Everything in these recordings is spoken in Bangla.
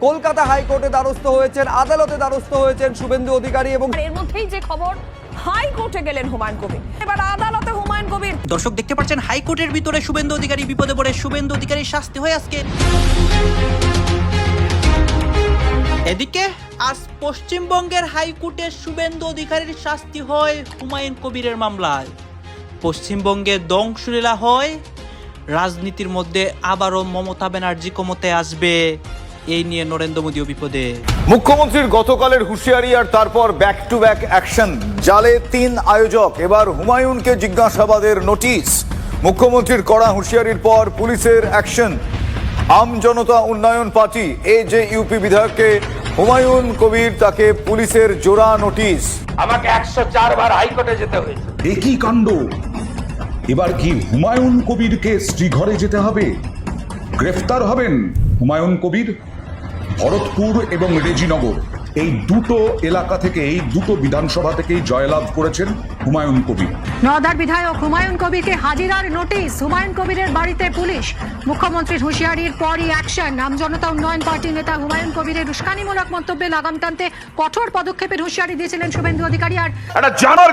কলকাতা হাইকোর্টে দ্বারস্থ হয়েছেন, আদালতে দ্বারস্থ হয়েছেন শুভেন্দু অধিকারী এবং এর মধ্যেই যে খবর হাইকোর্টে গেলেন হুমায়ুন কবির, এবার আদালতে হুমায়ুন কবির। দর্শক দেখতে পাচ্ছেন হাইকোর্টের ভিতরে শুভেন্দু অধিকারী বিপদে পড়ে শুভেন্দু অধিকারীর শাস্তি হয় আজকে। এদিকে আজ পশ্চিমবঙ্গের হাইকোর্টে শুভেন্দু অধিকারীর শাস্তি হয় হুমায়ুন কবিরের মামলায়। পশ্চিমবঙ্গে ধ্বংসলীলা হয়, রাজনীতির মধ্যে আবারও মমতা ব্যানার্জি ক্ষমতায় আসবে, এই নিয়ে নরেন্দ্র মোদীও বিপদে। মুখ্যমন্ত্রীর গতকালের হুঁশিয়ারি আর তারপর ব্যাক টু ব্যাক অ্যাকশন। জালে 3 আয়োজক, এবার হুমায়ুনকে জিজ্ঞাসাবাদের নোটিশ। মুখ্যমন্ত্রীর কড়া হুঁশিয়ারির পর পুলিশের অ্যাকশন। আম জনতা উন্নয়ন পার্টি AJUP বিধায়ককে হুমায়ুন কবির, তাকে পুলিশের জোড়া নোটিশ। আমাকে 104 বার হাইকোর্টে যেতে হয়েছে। একই কাণ্ড, এবার কি হুমায়ুন কবিরকে শ্রীঘরে যেতে হবে? গ্রেফতার হবেন হুমায়ুন কবির। ভরতপুর এবং রেজিনগর এই দুটো এলাকা থেকে, এই দুটো বিধানসভা থেকেই জয়লাভ করেছেন হুমায়ুন কবির। নওদার বিধায়ক হুমায়ুন কবিরকে হাজিরার নোটিশ। হুমায়ুন কবিরের বাড়িতে পুলিশ। মুখ্যমন্ত্রীর হুঁশিয়ারির পরই অ্যাকশন। আম জনতা উন্নয়ন পার্টি নেতা হুমায়ুন কবিরের উস্কানিমূলক মন্তব্যে লাগাম টানতে কঠোর পদক্ষেপের হুঁশিয়ারি দিয়েছিলেন শুভেন্দু অধিকারী। আর একটা জানার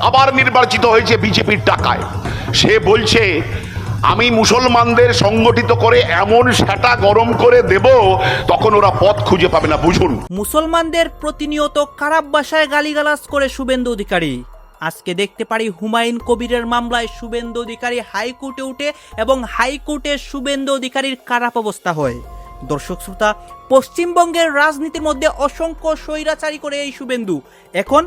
আবার নির্বাচিত হয়েছে বিজেপির টাকায়, সে বলছে আমি মুসলমানদের সংগঠিত করে এমন সেটা গরম করে দেব তখন ওরা পথ খুঁজে পাবে না। বুঝুন, মুসলমানদের প্রতিনিয়ত খারাপ ভাষায় গালিগালাজ করে শুভেন্দু অধিকারী। আজকে দেখতে পারি হুমায়ুন কবিরের মামলায় শুভেন্দু অধিকারী হাইকোর্টে উঠে এবং হাইকোর্টে শুভেন্দু অধিকারীর খারাপ অবস্থা হয়। দর্শক শ্রোতা, পশ্চিমবঙ্গের রাজনীতির মধ্যে অসংখ্য স্বৈরাচারী করে এই শুভেন্দু। এখন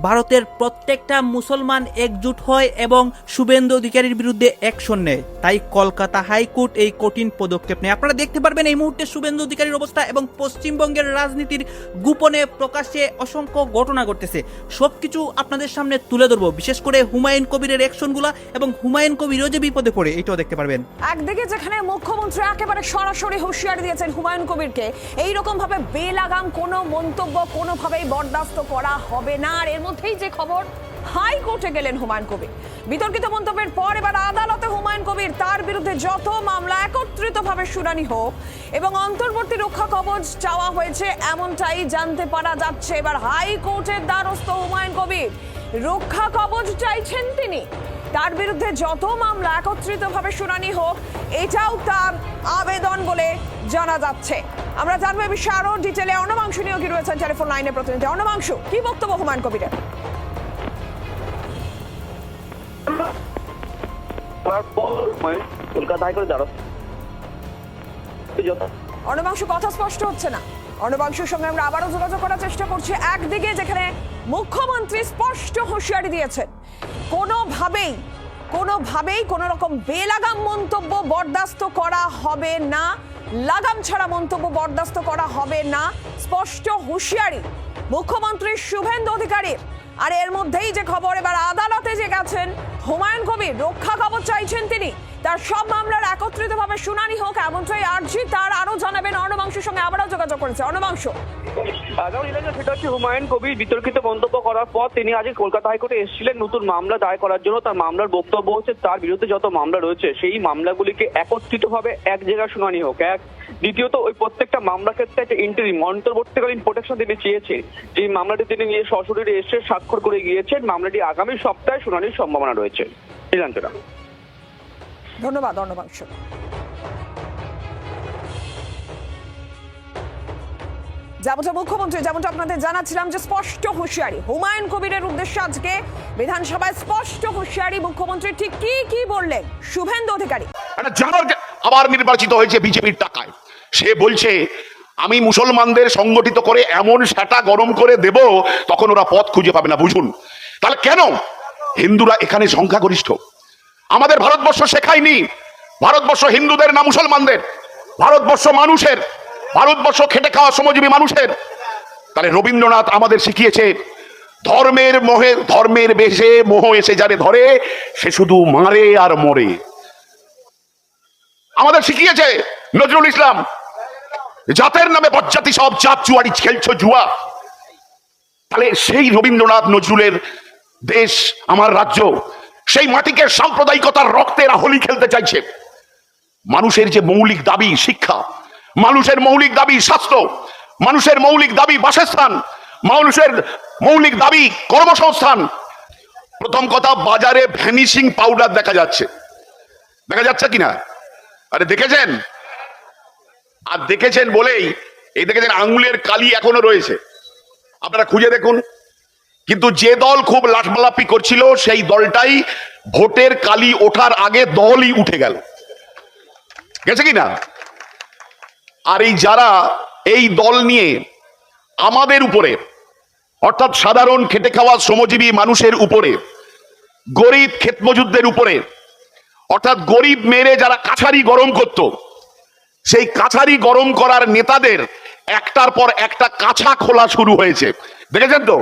ভারতের প্রত্যেকটা মুসলমান একজুট হয় এবং শুভেন্দু অধিকারীর বিরুদ্ধে অ্যাকশন নেয়। তাই কলকাতা হাইকোর্ট এই কঠিন পদক্ষেপ নেয়। আপনারা দেখতে পারবেন এই মুহূর্তে শুভেন্দু অধিকারীর অবস্থা এবং পশ্চিমবঙ্গের রাজনীতির গোপনে প্রকাশ্যে অসংখ্য ঘটনা ঘটতেছে। সবকিছু আপনাদের সামনে তুলে ধরবো, বিশেষ করে হুমায়ুন কবিরের অ্যাকশনগুলা এবং হুমায়ুন কবিরও যে বিপদে পড়ে, এটাও দেখতে পারবেন। একদিকে যেখানে মুখ্যমন্ত্রী একেবারে সরাসরি হুঁশিয়ারি দিয়েছেন হুমায়ুন কবিরকে, এইরকম ভাবে বেলাগাম কোনো মন্তব্য কোনোভাবেই বরদাস্ত করা হবে না। আর এর মধ্যেই যে খবর হাইকোর্টে গেলেন হুমায়ুন কবির। বিতর্কিত মন্তব্যের পর এবার আদালতে হুমায়ুন কবির, তার বিরুদ্ধে যত মামলা একত্রিতভাবে শুনানি হোক এবং অন্তর্বর্তী রক্ষা কবচ চাওয়া হয়েছে এমনটাই জানতে পারা যাচ্ছে। এবার হাইকোর্টের দ্বারস্থ হুমায়ুন কবির, রক্ষা কবচ চাইছেন তিনি। তার বিরুদ্ধে যত মামলা একত্রিতভাবে শুনানি হোক, এটাও তার আবেদন বলে জানা যাচ্ছে। আমরা জানবো এই বিষয়ে আরো ডিটেলে। অর্ণবাংশু নিয়োগী রয়েছেন টেলিফোন লাইনে প্রতিনিধি। অর্ণবাংশু, কি বক্তব্য হুমায়ুন কবিরের? কলকাতা হাইকোর্টে দ্বারস্থ। অর্ণবাংশু, কথা স্পষ্ট হচ্ছে না। অর্ণবাংশুর সঙ্গে আমরা আবারও যোগাযোগ করার চেষ্টা করছি। একদিকে যেখানে মুখ্যমন্ত্রী স্পষ্ট হুঁশিয়ারি দিয়েছেন, কোনোভাবেই কোনো রকম বেলাগাম মন্তব্য বরদাস্ত করা হবে না, লাগাম ছাড়া মন্তব্য বরদাস্ত করা হবে না, স্পষ্ট হুঁশিয়ারি মুখ্যমন্ত্রী শুভেন্দু অধিকারীর। আর এর মধ্যেই যে খবর, এবার আদালতে যে গেছেন হুমায়ুন কবির, রক্ষা কবচ চাইছেন তিনি। তার সব মামলার একত্রিতভাবে শুনানি হোক এমনটাই আর্জি তার। আরো জানাবেন অর্ণবাংশুর সঙ্গে আবারও যোগাযোগ করেছে। অর্ণবাংশু, সেটা হচ্ছে হুমায়ুন কবির বিতর্কিত মন্তব্য করার পর তিনি আজ কলকাতা হাইকোর্টে এসেছিলেন নতুন মামলা দায়ের করার জন্য। তার মামলার বক্তব্য হচ্ছে তার বিরুদ্ধে যত মামলা রয়েছে সেই মামলাগুলিকে একত্রিতভাবে এক জায়গায় শুনানি হোক। দ্বিতীয়ত, ওই প্রত্যেকটা মামলা ক্ষেত্রে একটা ইন্টারিম অন্তর্বর্তীকালীন প্রোটেকশন তিনি চেয়েছে। যে মামলাটি তিনি নিয়ে সশরীরে এসে স্বাক্ষর করে গিয়েছেন, মামলাটি আগামী সপ্তাহে শুনানির সম্ভাবনা রয়েছে। ধন্যবাদ অর্ণবাংশু। যেমনটা মুখ্যমন্ত্রী, যেমনটা আপনাদের জানাচ্ছিলাম যে স্পষ্ট হুঁশিয়ারি হুমায়ুন কবিরের উদ্দেশ্যে আজকে বিধানসভায় স্পষ্ট হুঁশিয়ারি মুখ্যমন্ত্রী। ঠিক কি বললেন শুভেন্দু অধিকারী? একটা জানার আবার নির্বাচিত হয়েছে বিজেপির টাকায়, সে বলছে আমি মুসলমানদের সংগঠিত করে এমন সেটা গরম করে দেব তখন ওরা পথ খুঁজে পাবে না। বুঝুন, তাহলে কেন হিন্দুরা এখানে সংখ্যাগরিষ্ঠ? আমাদের ভারতবর্ষ শেখায়নি ভারতবর্ষ হিন্দুদের না মুসলমানদের? ভারতবর্ষ মানুষের, ভারতবর্ষ খেটে খাওয়া শ্রমজীবী মানুষের। তাহলে রবীন্দ্রনাথ আমাদের শিখিয়েছে ধর্মের বেশে মোহ এসে যারে ধরে সে শুধু মারে আর মরে। আমাদের শিখিয়েছে নজরুল ইসলাম, জাতের নামে বজ্জাতি সব জাত জুয়ারি খেলছো জুয়া। তাহলে সেই রবীন্দ্রনাথ নজরুলের দেশ আমার রাজ্য, সেই মাটিকে সাম্প্রদায়িকতার রক্তে এরা হোলি খেলতে চাইছে। মানুষের যে মৌলিক দাবি শিক্ষা, মানুষের মৌলিক দাবি স্বাস্থ্য, মানুষের মৌলিক দাবি বাসস্থান, মানুষের মৌলিক দাবি কর্মসংস্থান। প্রথম কথা, বাজারে ভ্যানিশিং পাউডার দেখা যাচ্ছে কিনা? আরে দেখেছেন? আর দেখেছেন বলেই এই দেখেছেন আঙ্গুলের কালি এখনো রয়েছে, আপনারা খুঁজে দেখুন। কিন্তু যে দল খুব লাফালাফি করছিল সেই দলটাই ভোটের কালি ওঠার আগে দলই উঠে গেল, গেছে কিনা? আর এই যারা এই দল নিয়ে আমাদের উপরে, অর্থাৎ সাধারণ খেটে খাওয়া শ্রমজীবী মানুষের উপরে, গরিব ক্ষেতমজুরদের উপরে, অর্থাৎ গরিব মেরে যারা কাছারি গরম করত, সেই কাছারি গরম করার নেতাদের একটার পর একটা কাছা খোলা শুরু হয়েছে, দেখেছেন তো?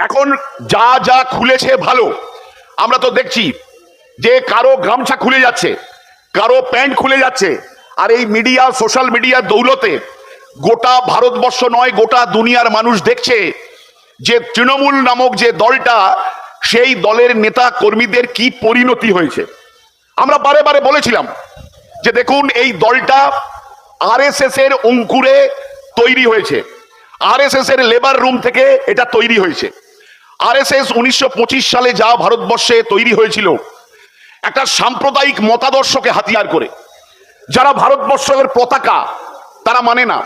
এখন যা যা খুলেছে ভালো, আমরা তো দেখছি যে কারো গামছা খুলে যাচ্ছে, কারো প্যান্ট খুলে যাচ্ছে। আর এই মিডিয়া, সোশ্যাল মিডিয়ার দৌলতে গোটা ভারতবর্ষ নয়, গোটা দুনিয়ার মানুষ দেখছে যে তৃণমূল নামক যে দলটা, সেই দলের নেতা কর্মীদের কি পরিণতি হয়েছে। আমরা বারে বারে বলেছিলাম যে দেখুন, এই দলটা আরএসএস এর অঙ্কুরে তৈরি হয়েছে, আরএসএস এর লেবার রুম থেকে এটা তৈরি হয়েছে। আরএসএস 1925 সালে যা ভারতবর্ষে তৈরি হয়েছিল, একটা সাম্প্রদায়িক মতাদর্শকে হাতিয়ার করে। যারা ভারতবর্ষের পতাকা তারা মানে না,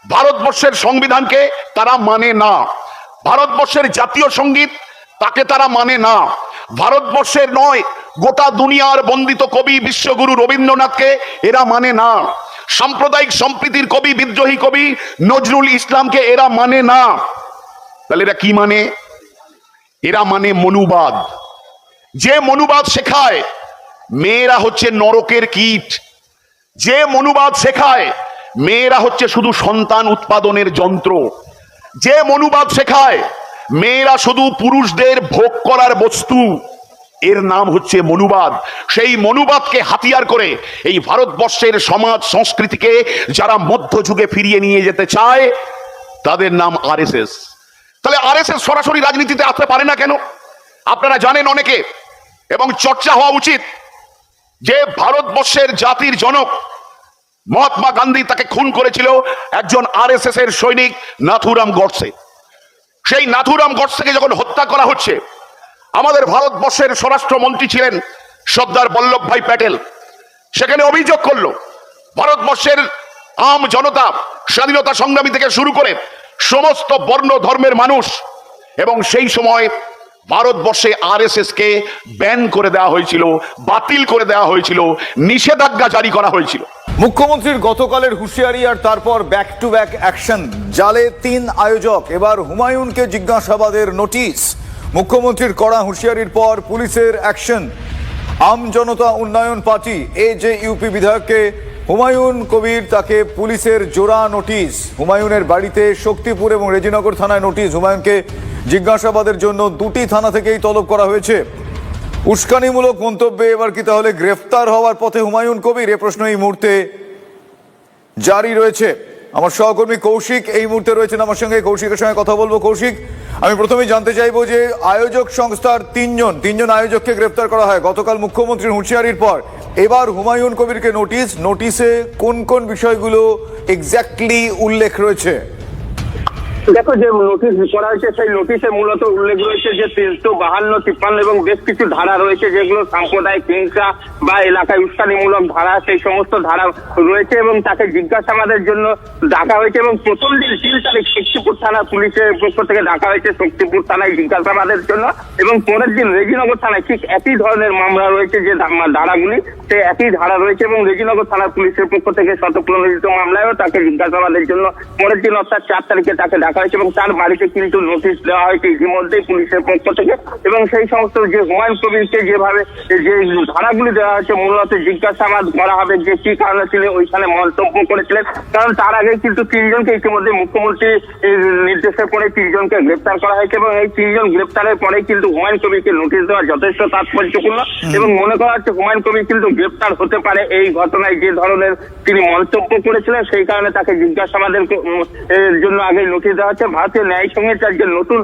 ভারতবর্ষের সংবিধানকে তারা মানে না, ভারতবর্ষের জাতীয় সঙ্গীত তাকে তারা মানে না, ভারতবর্ষের নয় গোটা দুনিয়ার বন্দিত কবি বিশ্বগুরু রবীন্দ্রনাথকে এরা মানে না, সাম্প্রদায়িক সম্প্রীতির কবি, বিদ্রোহী কবি নজরুল ইসলামকে এরা মানে না। তাহলে এরা কি মানে? এরা মানে মনুবাদ। যে মনুবাদ শেখায় মেয়েরা হচ্ছে নরকের কীট, যে মনুবাদ শেখায় মেয়েরা হচ্ছে শুধু সন্তান উৎপাদনের যন্ত্র, যে মনুবাদ শেখায় মেয়েরা শুধু পুরুষদের ভোগ করার বস্তু, এর নাম হচ্ছে মনুবাদ। সেই মনুবাদকে হাতিয়ার করে এই ভারতবর্ষের সমাজ সংস্কৃতিকে যারা মধ্যযুগে ফিরিয়ে নিয়ে যেতে চায়, তাদের নাম আরএসএস। তাহলে আরএসএস সরাসরি রাজনীতিতে আসতে পারে না কেন? আপনারা জানেন অনেকে, এবং চর্চা হওয়া উচিত, যে ভারতবর্ষের জাতির জনক মহাত্মা গান্ধী, তাকে খুন করেছিল একজন আরএসএস এর সৈনিক নাথুরাম গডসে। সেই নাথুরাম গডসেকে যখন হত্যা করা হচ্ছে, আমাদের ভারতবর্ষের স্বরাষ্ট্রমন্ত্রী ছিলেন সর্দার বল্লভভাই প্যাটেল, সেখানে অভিযোগ করলো ভারতবর্ষের আম জনতা, স্বাধীনতা সংগ্রামী থেকে শুরু করে সমস্ত বর্ণ ধর্মের মানুষ, এবং সেই সময় ভারতবর্ষে আরএসএস কে ব্যান করে দেওয়া হয়েছিল, বাতিল করে দেওয়া হয়েছিল, নিষেধাজ্ঞা জারি করা হয়েছিল। মুখ্যমন্ত্রীর গতকালের হুঁশিয়ারি আর তারপর ব্যাক টু ব্যাক অ্যাকশন, জালে 3 আয়োজক, এবার হুমায়ুনকে জিজ্ঞাসাবাদের নোটিশ। মুখ্যমন্ত্রীর কড়া হুঁশিয়ারির পর পুলিশের অ্যাকশন। আম জনতা উন্নয়ন পার্টি AJUP বিধায়ককে হুমায়ুন কবির, তাকে পুলিশের জোড়া নোটিশ। হুমায়ুনের বাড়িতে শক্তিপুর এবং রেজিনগর থানায় নোটিশ। হুমায়ুনকে জিজ্ঞাসাবাদের জন্য 2টি থানা থেকেই তলব করা হয়েছে। উস্কানিমূলক মন্তব্যে এবার কি তাহলে গ্রেফতার হওয়ার পথে হুমায়ুন কবির? এ প্রশ্ন এই মুহূর্তে জারি রয়েছে। আমার সহকর্মী কৌশিক এই মুহূর্তে রয়েছেন আমার সঙ্গে, কৌশিকের সঙ্গে কথা বলবো। কৌশিক, আমি প্রথমেই জানতে চাইবো যে আয়োজক সংস্থার তিনজন আয়োজককে গ্রেফতার করা হয় গতকাল মুখ্যমন্ত্রীর হুঁশিয়ারির পর, এবার হুমায়ুন কবিরকে নোটিশ। নোটিশে কোন কোন বিষয়গুলো এক্স্যাক্টলি উল্লেখ রয়েছে? দেখো, যে নোটিশ করা হয়েছে সেই নোটিশে মূলত উল্লেখ রয়েছে যে 352, 53 এবং বেশ কিছু ধারা রয়েছে, যেগুলো সাম্প্রদায়িক হিংসা বা এলাকায় উস্কানিমূলক ধারা, সেই সমস্ত ধারা রয়েছে, এবং তাকে জিজ্ঞাসাবাদের জন্য ডাকা হয়েছে। এবং প্রথম দিন 3 তারিখ শক্তিপুর থানা পুলিশের পক্ষ থেকে ডাকা হয়েছে শক্তিপুর থানায় জিজ্ঞাসাবাদের জন্য, এবং পরের দিন রেজিনগর থানায় ঠিক একই ধরনের মামলা রয়েছে, যে ধারাগুলি সে একই ধারা রয়েছে, এবং রেজিনগর থানা পুলিশের পক্ষ থেকে শতপ্রণোদিত মামলায়ও তাকে জিজ্ঞাসাবাদের জন্য পরের দিন অর্থাৎ 4 তারিখে তাকে ডাকা হয়েছে, এবং তার বাড়িতে কিন্তু নোটিশ দেওয়া হয়েছে ইতিমধ্যেই পুলিশের পক্ষ থেকে। এবং সেই সমস্ত যে হুমায়ুন কবিরকে যেভাবে যে ধারাগুলি দেওয়া হয়েছে, মূলত জিজ্ঞাসাবাদ করা হবে যে কি কারণে তিনি ওইখানে মন্তব্য করেছিলেন, কারণ তার আগে কিন্তু 3 জনকে ইতিমধ্যে মুখ্যমন্ত্রী নির্দেশের পরে 3 জনকে গ্রেপ্তার করা হয়েছে, এবং এই 3 জন গ্রেপ্তারের পরে কিন্তু হুমায়ুন কবিরকে নোটিশ দেওয়া যথেষ্ট তাৎপর্যপূর্ণ, এবং মনে করা হচ্ছে হুমায়ুন কবির কিন্তু গ্রেপ্তার হতে পারে এই ঘটনায় যে ধরনের তিনি মন্তব্য করেছিলেন, সেই কারণে তাকে জিজ্ঞাসাবাদের জন্য আগে নোটিশ দেওয়া হচ্ছে। ভারতীয় ন্যায় সংহিতার যে নতুন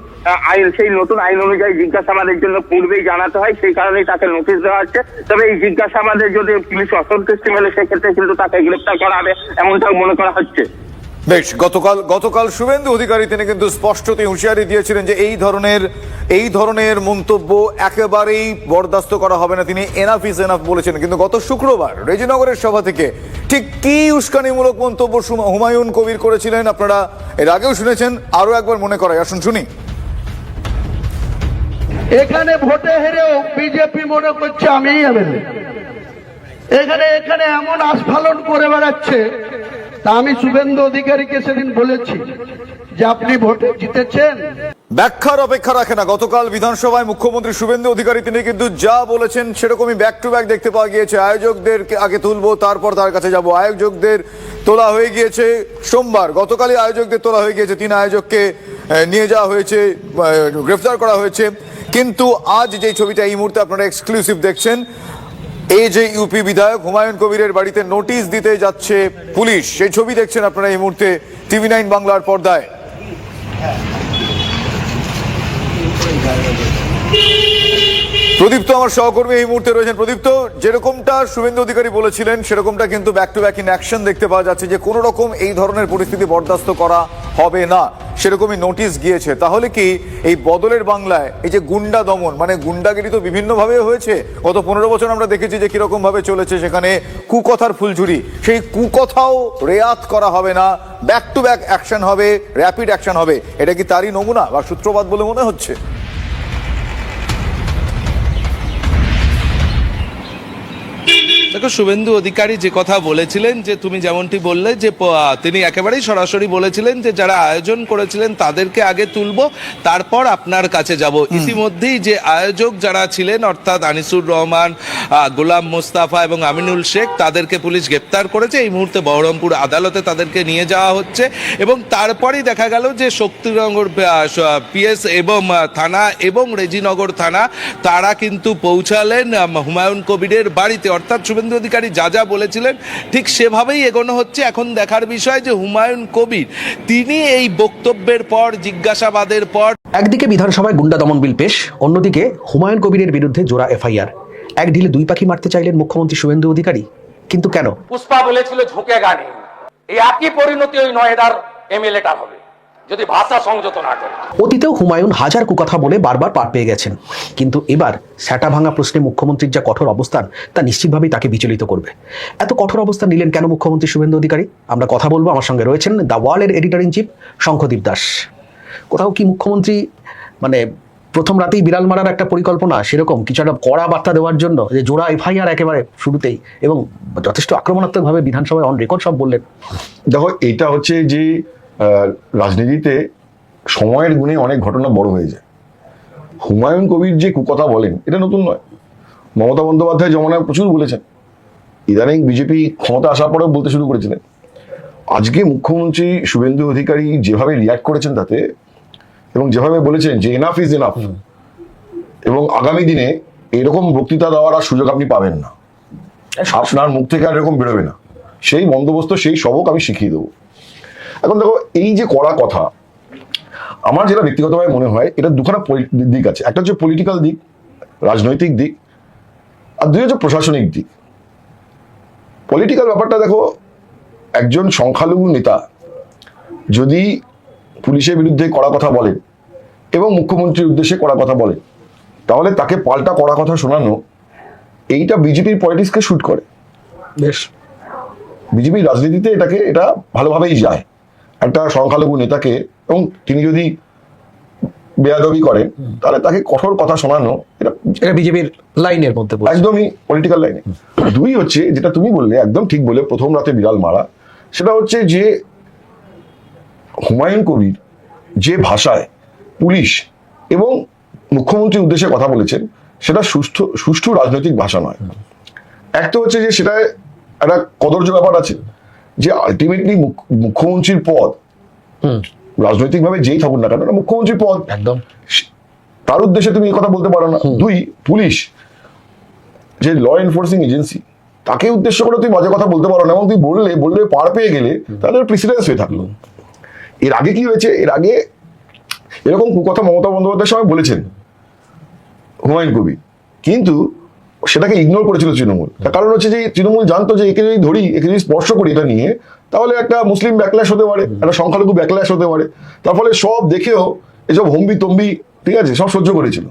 আইন, সেই নতুন আইন অনুযায়ী জিজ্ঞাসাবাদের জন্য পূর্বেই জানাতে হয়, সেই কারণেই তাকে নোটিশ দেওয়া হচ্ছে। তবে এই জিজ্ঞাসাবাদের যদি পুলিশ অসন্তুষ্টি মেলে সেক্ষেত্রে কিন্তু তাকে গ্রেপ্তার করা হবে এমনটাও মনে করা হচ্ছে। বেশ, গতকাল শুভেন্দু অধিকারী তিনি কিন্তু স্পষ্টতই হুঁশিয়ারি দিয়েছিলেন যে এই ধরনের মন্তব্য একেবারেই বরদাস্ত করা হবে না। তিনি এনাফ ইজ এনাফ বলেছেন। কিন্তু গত শুক্রবার রেজিনগরের সভা থেকে ঠিক কি উস্কানিমূলক মন্তব্য হুমায়ুন কবির করেছিলেন আপনারা এর আগেও শুনেছেন, আরো একবার মনে করাই, আসুন শুনি। এখানে ভোটে হেরেও বিজেপি মনে করছে আমি এমএলএ, এখানে এমন আস্ফালন করে বেড়াচ্ছে। তা আমি শুভেন্দু অধিকারীকে সেদিন বলেছি যে আপনি ভোটে জিতেছেন। ব্যাখ্যার অপেক্ষা রাখে না। গতকাল বিধানসভায় মুখ্যমন্ত্রী শুভেন্দু অধিকারী তিনি কিন্তু যা বলেছেন সেরকমই ব্যাক টু ব্যাক দেখতে পাওয়া গিয়েছে। আয়োজকদেরকে আগে তুলবো, তারপর তার কাছে যাব। আয়োজকদের তোলা হয়ে গিয়েছে সোমবার, গতকালই আয়োজকদের তোলা হয়ে গিয়েছে। 3 আয়োজককে নিয়ে যাওয়া হয়েছে, গ্রেফতার করা হয়েছে। কিন্তু আজ যে ছবিটা এই মুহূর্তে আপনারা এক্সক্লুসিভ দেখছেন, এই যে ইউপি বিধায়ক হুমায়ুন কবিরের বাড়িতে নোটিশ দিতে যাচ্ছে পুলিশ, সেই ছবি দেখছেন আপনারা এই মুহূর্তে TV9 বাংলার পর্দায়। প্রদীপ্ত আমার সহকর্মী এই মুহূর্তে রয়েছেন। প্রদীপ্ত, যেরকমটা শুভেন্দু অধিকারী বলেছিলেন সেরকমটা কিন্তু back to back in action দেখতে পাওয়া যাচ্ছে যে কোনো রকম এই ধরনের পরিস্থিতি বরদাস্ত করা হবে না, সেরকমই নোটিশ গিয়েছে। তাহলে কি এই বদলের বাংলায় এই যে গুন্ডা দমন, মানে গুন্ডাগিরি তো বিভিন্নভাবে হয়েছে, গত 15 বছর আমরা দেখেছি যে কিরকম ভাবে চলেছে, সেখানে কুকথার ফুলঝুরি, সেই কুকথাও রেয়াত করা হবে না, ব্যাক টু ব্যাক অ্যাকশন হবে, র্যাপিড অ্যাকশন হবে। এটা কি তারই নমুনা বা সূত্রপাত বলে মনে হচ্ছে? দেখো, শুভেন্দু অধিকারী যে কথা বলেছিলেন, যে তুমি যেমনটি বললে যে তিনি একেবারেই সরাসরি বলেছিলেন যে যারা আয়োজন করেছিলেন তাদেরকে আগে তুলবো, তারপর আপনার কাছে যাব। ইতিমধ্যেই যে আয়োজক যারা ছিলেন অর্থাৎ আনিসুর রহমান, গোলাম মোস্তাফা এবং আমিনুল শেখ, তাদেরকে পুলিশ গ্রেপ্তার করেছে। এই মুহূর্তে বহরমপুর আদালতে তাদেরকে নিয়ে যাওয়া হচ্ছে এবং তারপরেই দেখা গেল যে শক্তিনগর পিএস এবং থানা এবং রেজিনগর থানা তারা কিন্তু পৌঁছালেন হুমায়ুন কবিরের বাড়িতে। অর্থাৎ শুভেন্দু অধিকারী যা যা বলেছিলেন ঠিক সেভাবেই এগোনো হচ্ছে। এখন দেখার বিষয় যে হুমায়ুন কবির তিনি এই বক্তব্যের পর, জিজ্ঞাসাবাদের পর, একদিকে বিধানসভায় গুন্ডা দমন বিল পেশ, অন্যদিকে হুমায়ুন কবিরের বিরুদ্ধে জোড়া এফআইআর। এক ঢিলে 2 পাখি মারতে চাইলেন মুখ্যমন্ত্রী শুভেন্দু অধিকারী, কিন্তু কেন? পুষ্পা বলেছিল ঝুঁকে গানে, এই একই পরিণতি ওই নয়ডার এমএলএটার হবে যদি ভাষা সংযত না করে। অতীতেও হুমায়ুন হাজার কুকথা বলে বারবার পার পেয়ে গেছেন, কিন্তু এবার স্যাটা ভাঙা প্রশ্নে মুখ্যমন্ত্রীর যা কঠোর অবস্থান তা নিশ্চিতভাবেই তাকে বিচলিত করবে। এত কঠোর অবস্থান নিলেন কেন মুখ্যমন্ত্রী শুভেন্দু অধিকারী? আমরা কথা বলবো। আমার সঙ্গে রয়েছেন দ্য ওয়ালের editor in chief Shankhadeep Das. কোথাও কি মুখ্যমন্ত্রী মানে প্রথম রাতেই বিড়াল মারার একটা পরিকল্পনা, সেরকম কিছু একটা কড়া বার্তা দেওয়ার জন্য যে জোড়া এফআইআর একেবারে শুরুতেই, এবং যথেষ্ট আক্রমণাত্মকভাবে বিধানসভায় অন রেকর্ড সব বললেন? দেখো, এটা হচ্ছে যে রাজনীতিতে সময়ের গুণে অনেক ঘটনা বড় হয়ে যায়। হুমায়ুন কবির যে কুকথা বলেন এটা নতুন নয়, মমতা বন্দ্যোপাধ্যায় জমানায় প্রচুর বলেছেন, ইদানিং বিজেপি ক্ষমতা আসার পরেও বলতে শুরু করেছিলেন। আজকে মুখ্যমন্ত্রী শুভেন্দু অধিকারী যেভাবে রিয়াক্ট করেছেন তাতে, এবং যেভাবে বলেছেন যে এনাফ ইজ এনাফ, এবং আগামী দিনে এরকম বক্তৃতা দেওয়ার আর সুযোগ আপনি পাবেন না, আপনার মুখ থেকে আর এরকম বেরোবে না, সেই বন্দোবস্ত, সেই সবক আমি শিখিয়ে দেবো। এখন দেখো, এই যে কড়া কথা, আমার যেটা ব্যক্তিগতভাবে মনে হয় এটা দুখানা দিক আছে। একটা হচ্ছে পলিটিক্যাল দিক, রাজনৈতিক দিক, আর দুই হচ্ছে প্রশাসনিক দিক। পলিটিক্যাল ব্যাপারটা দেখো, একজন সংখ্যালঘু নেতা যদি পুলিশের বিরুদ্ধে কড়া কথা বলেন এবং মুখ্যমন্ত্রীর উদ্দেশ্যে কড়া কথা বলেন, তাহলে তাকে পাল্টা কড়া কথা শোনানো, এইটা বিজেপির পলিটিক্সকে শুট করে। বেশ, বিজেপির রাজনীতিতে এটা ভালোভাবেই যায়। একটা সংখ্যালঘু নেতাকে, এবং তিনি যদি বেয়াদবি করেন তাহলে তাকে কঠোর কথা শোনানো, এটা বিজেপির লাইনের মধ্যে, একদমই পলিটিক্যাল লাইনে। দুই হচ্ছে যেটা তুমি বললে, একদম ঠিক বলে, প্রথম রাতে বিড়াল মারা, সেটা হচ্ছে যে হুমায়ুন কবির যে ভাষায় পুলিশ এবং মুখ্যমন্ত্রীর উদ্দেশ্যে কথা বলেছেন সেটা সুষ্ঠু রাজনৈতিক ভাষা নয়। একটা হচ্ছে যে সেটা একটা কদর্য ব্যাপার আছে, যে আলটিমেটলি মুখ্যমন্ত্রীর পদ রাজনৈতিকভাবে যেই থাকুন না কেন, মুখ্যমন্ত্রীর পদ, একদম তার উদ্দেশ্যে তুমি এই কথা বলতে পারো না। দুই, পুলিশ যে ল এনফোর্সিং এজেন্সি, তাকে উদ্দেশ্য করে তুই বাজে কথা বলতে পারো না, এবং তুই বললে পার পেয়ে গেলে তাহলে প্রেসিডেন্স হয়ে থাকলো। এর আগে কি হয়েছে, এর আগে এরকম কুকথা মমতা বন্দ্যোপাধ্যায়ের সময় বলেছেন হুমায়ুন কবির, কিন্তু সেটাকে ইগনোর করেছিল তৃণমূল। তার কারণ হচ্ছে যে তৃণমূল জানতো যে একে যদি ধরি, একে যদি স্পর্শ করি এটা নিয়ে, তাহলে একটা মুসলিম ব্যাকল্যাশ হতে পারে, একটা সংখ্যালঘু ব্যাকল্যাশ হতে পারে। তার ফলে সব দেখেও এসব হম্বি তম্বি, ঠিক আছে, সব সহ্য করেছিল।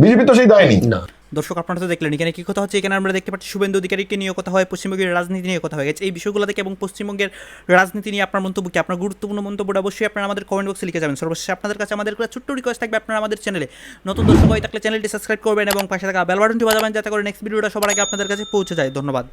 বিজেপি তো সেই দায়নি। দর্শক আপনারা তো দেখলেন এখানে কি কথা হচ্ছে। এখানে আমরা দেখতে পাচ্ছি শুভেন্দু অধিকারীকে নিয়ে কথা হয়, পশ্চিমবঙ্গের রাজনীতি নিয়ে কথা হয়ে গেছে। এই বিষয়গুলো থেকে এবং পশ্চিমবঙ্গের রাজনীতি নিয়ে আপনার মন্তব্য কি, আপনার গুরুত্বপূর্ণ মন্তব্যটা অবশ্যই আপনারা আমাদের কমেন্ট বক্সে লিখে যাবেন। সর্বশেষ আপনাদের কাছে আমাদের ছোট্ট রিকোয়েস্ট থাকবে, আপনারা আমাদের চ্যানেলে নতুন দর্শক হয়ে থাকলে চ্যানেলটি সাবস্ক্রাইব করবেন এবং পাশে থাকা বেল বাটনটি বাজাবেন, যাতে করে নেক্সট ভিডিওটা সবার আগে আপনাদের কাছে পৌঁছে যায়। ধন্যবাদ।